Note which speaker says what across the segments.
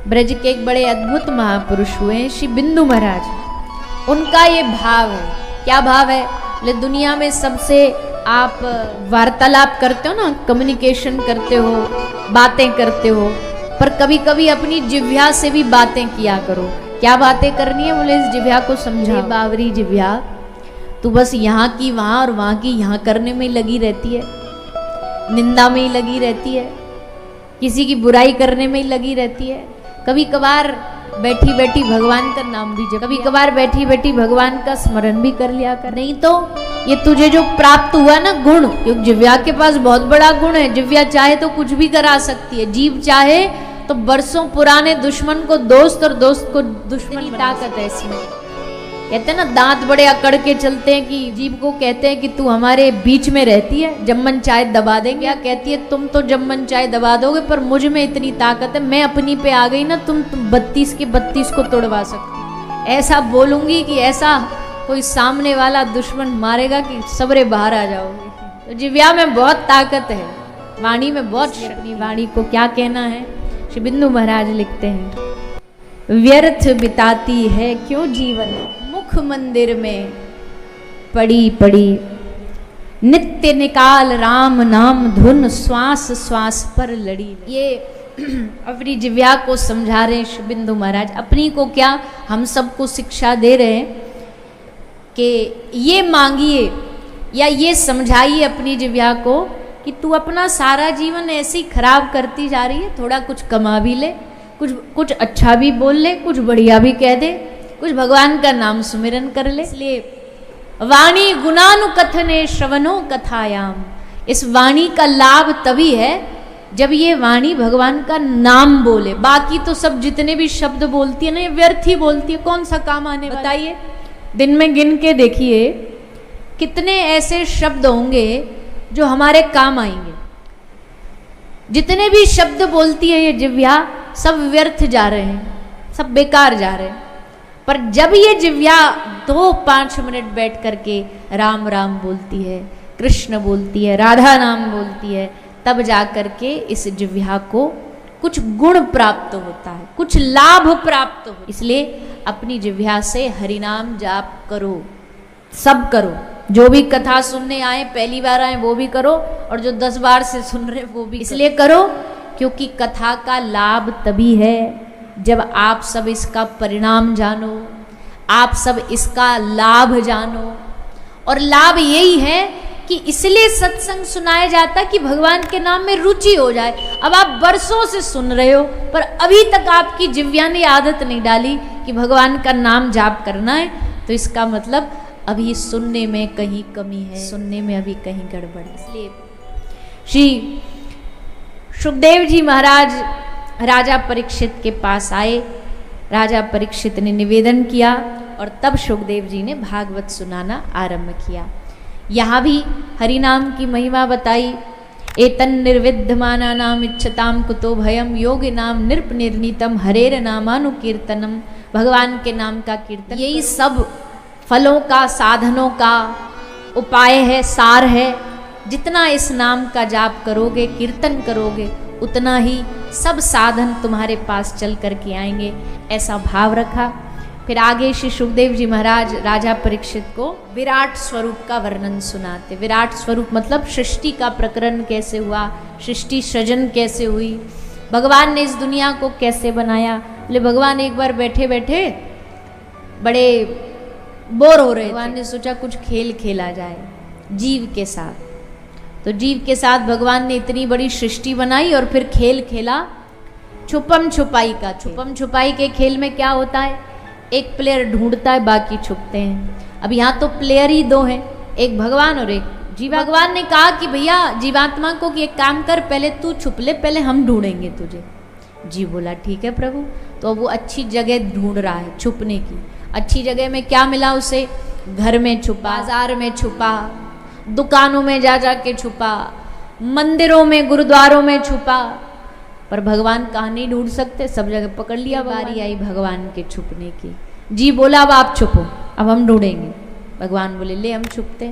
Speaker 1: ब्रज के एक बड़े अद्भुत महापुरुष हुए श्री बिंदु महाराज। उनका ये भाव है। क्या भाव है? बोले दुनिया में सबसे आप वार्तालाप करते हो ना, कम्युनिकेशन करते हो, बातें करते हो, पर कभी कभी अपनी जिह्वा से भी बातें किया करो। क्या बातें करनी है? बोले इस जिह्वा को समझा। बावरी जिह्वा, तू बस यहाँ की वहाँ और वहाँ की यहाँ करने में ही लगी रहती है, निंदा में ही लगी रहती है, किसी की बुराई करने में ही लगी रहती है। कभी कभार बैठी बैठी भगवान का नाम भी जप, कभी कभार बैठी बैठी भगवान का स्मरण भी कर लिया कर। नहीं तो ये तुझे जो प्राप्त हुआ ना गुण, क्योंकि जिह्वा के पास बहुत बड़ा गुण है। जिह्वा चाहे तो कुछ भी करा सकती है। जीभ चाहे तो बरसों पुराने दुश्मन को दोस्त और दोस्त को दुश्मन की ताकत है इसमें। कहते हैं ना दांत बड़े अकड़ के चलते हैं कि जीभ को कहते हैं कि तू हमारे बीच में रहती है, जब मन चाहे दबा देंगे। क्या कहती है? तुम तो जब मन चाहे दबा दोगे, पर मुझ में इतनी ताकत है, मैं अपनी पे आ गई ना, तुम 32 के 32 को तोड़वा सकती। ऐसा बोलूंगी कि ऐसा कोई सामने वाला दुश्मन मारेगा कि सबरे बाहर आ जाओगे। तो जिह्वा में बहुत ताकत है, वाणी में बहुत। अपनी वाणी को क्या कहना है? श्री बिंदु महाराज लिखते हैं, व्यर्थ बिताती है क्यों जीवन, मुख मंदिर में पड़ी पड़ी, नित्य निकाल राम नाम धुन, श्वास श्वास पर लड़ी। ये अपनी जिह्वा को समझा रहे श्री बिंदु महाराज। अपनी को क्या, हम सबको शिक्षा दे रहे हैं कि ये मांगिए या ये समझाइए अपनी जिह्वा को कि तू अपना सारा जीवन ऐसे ही खराब करती जा रही है। थोड़ा कुछ कमा भी ले, कुछ अच्छा भी बोल ले, कुछ बढ़िया भी कह दे, कुछ भगवान का नाम सुमिरन कर ले। इसलिए वाणी गुणानुकथने श्रवणो कथायाम, इस वाणी का लाभ तभी है जब ये वाणी भगवान का नाम बोले। बाकी तो सब जितने भी शब्द बोलती है ना, ये व्यर्थ ही बोलती है। कौन सा काम आने? बताइए, दिन में गिन के देखिए कितने ऐसे शब्द होंगे जो हमारे काम आएंगे। जितने भी शब्द बोलती है ये जिह्वा, सब व्यर्थ जा रहे हैं, सब बेकार जा रहे हैं। पर जब ये जिह्वा 2-5 मिनट बैठ करके राम राम बोलती है, कृष्ण बोलती है, राधा नाम बोलती है, तब जा करके इस जिह्वा को कुछ गुण प्राप्त होता है, कुछ लाभ प्राप्त हो। इसलिए अपनी जिह्वा से हरिनाम जाप करो, सब करो। जो भी कथा सुनने आए, पहली बार आए वो भी करो, और जो 10 बार से सुन रहे वो भी इसलिए करो क्योंकि कथा का लाभ तभी है जब आप सब इसका परिणाम जानो, आप सब इसका लाभ जानो। और लाभ यही है कि इसलिए सत्संग सुनाया जाता कि भगवान के नाम में रुचि हो जाए। अब आप बरसों से सुन रहे हो, पर अभी तक आपकी जिह्वा ने आदत नहीं डाली कि भगवान का नाम जाप करना है, तो इसका मतलब अभी सुनने में कहीं कमी है, सुनने में अभी कहीं गड़बड़ है। इसलिए श्री सुखदेव जी महाराज राजा परीक्षित के पास आए। राजा परीक्षित ने निवेदन किया और तब सुखदेव जी ने भागवत सुनाना आरंभ किया। यहाँ भी हरि नाम की महिमा बताई। एतन निर्विद्यमाना नाम इच्छताम कुतो भयम, योग नाम नृप निर्नीतम, हरेर नामानुकीर्तनम, भगवान के नाम का कीर्तन। यही सब फलों का, साधनों का उपाय है, सार है। जितना इस नाम का जाप करोगे, कीर्तन करोगे, उतना ही सब साधन तुम्हारे पास चल करके आएंगे। ऐसा भाव रखा। फिर आगे श्री सुखदेव जी महाराज राजा परीक्षित को विराट स्वरूप का वर्णन सुनाते। विराट स्वरूप मतलब सृष्टि का प्रकरण कैसे हुआ, सृष्टि सृजन कैसे हुई, भगवान ने इस दुनिया को कैसे बनाया। बोले भगवान एक बार बैठे बैठे बड़े बोर हो रहे, भगवान ने सोचा कुछ खेल खेला जाए जीव के साथ। तो जीव के साथ भगवान ने इतनी बड़ी सृष्टि बनाई और फिर खेल खेला छुपम छुपाई का। छुपम छुपाई के खेल में क्या होता है? एक प्लेयर ढूंढता है, बाकी छुपते हैं। अब यहाँ तो प्लेयर ही 2 हैं, एक भगवान और एक जीव। भगवान ने कहा कि भैया जीवात्मा को कि एक काम कर, पहले तू छुप ले, पहले हम ढूंढेंगे तुझे। जीव बोला ठीक है प्रभु। तो अब वो अच्छी जगह ढूंढ रहा है छुपने की। अच्छी जगह में क्या मिला उसे? घर में छुपा, बाजार में छुपा, दुकानों में जा जा के छुपा, मंदिरों में, गुरुद्वारों में छुपा। पर भगवान कहाँ नहीं ढूंढ सकते, सब जगह पकड़ लिया। बारी आई भगवान के छुपने की। जी बोला अब आप छुपो, अब हम ढूंढेंगे। भगवान बोले ले हम छुपते।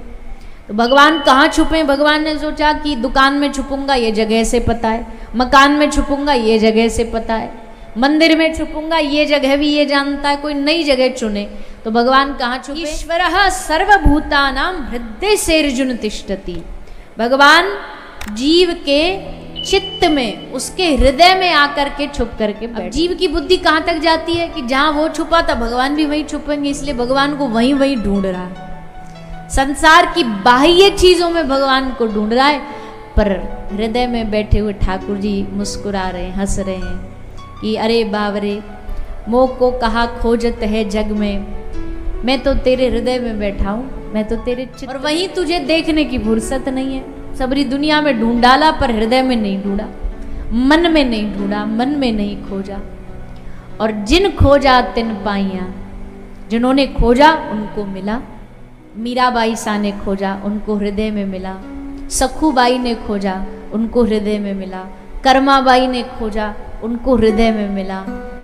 Speaker 1: तो भगवान कहाँ छुपे? भगवान ने सोचा कि दुकान में छुपूंगा ये जगह से पता है, मकान में छुपूंगा ये जगह से पता है, मंदिर में छुपूंगा, ये जगह भी ये जानता है, कोई नई जगह चुने तो भगवान कहाँ छुपे? ईश्वरः सर्वभूतानां हृदय सेर्जुन तिष्ठति। भगवान जीव के चित्त में, उसके हृदय में आकर के छुप करके बैठे। अब जीव की बुद्धि कहाँ तक जाती है कि जहां वो छुपा था भगवान भी वहीं छुपेंगे, इसलिए भगवान को वहीं वहीं ढूंढ रहा है। संसार की बाह्य चीजों में भगवान को ढूंढ रहा है, पर हृदय में बैठे हुए ठाकुर जी मुस्कुरा रहे हैं, हंस रहे हैं कि अरे बावरे, मोह को कहा खोजत है जग में, मैं तो तेरे हृदय में बैठा हूं, मैं तो तेरे चित्त, और वहीं तुझे देखने की फुर्सत नहीं है। सबरी दुनिया में ढूंढ डाला पर हृदय में नहीं ढूंढा, मन में नहीं ढूंढा, मन में नहीं खोजा। और जिन खोजा तिन पाइया, जिन्होंने खोजा उनको मिला। मीराबाई सा ने खोजा, उनको हृदय में मिला। सखूबाई ने खोजा, उनको हृदय में मिला। कर्माबाई ने खोजा, उनको हृदय में मिला।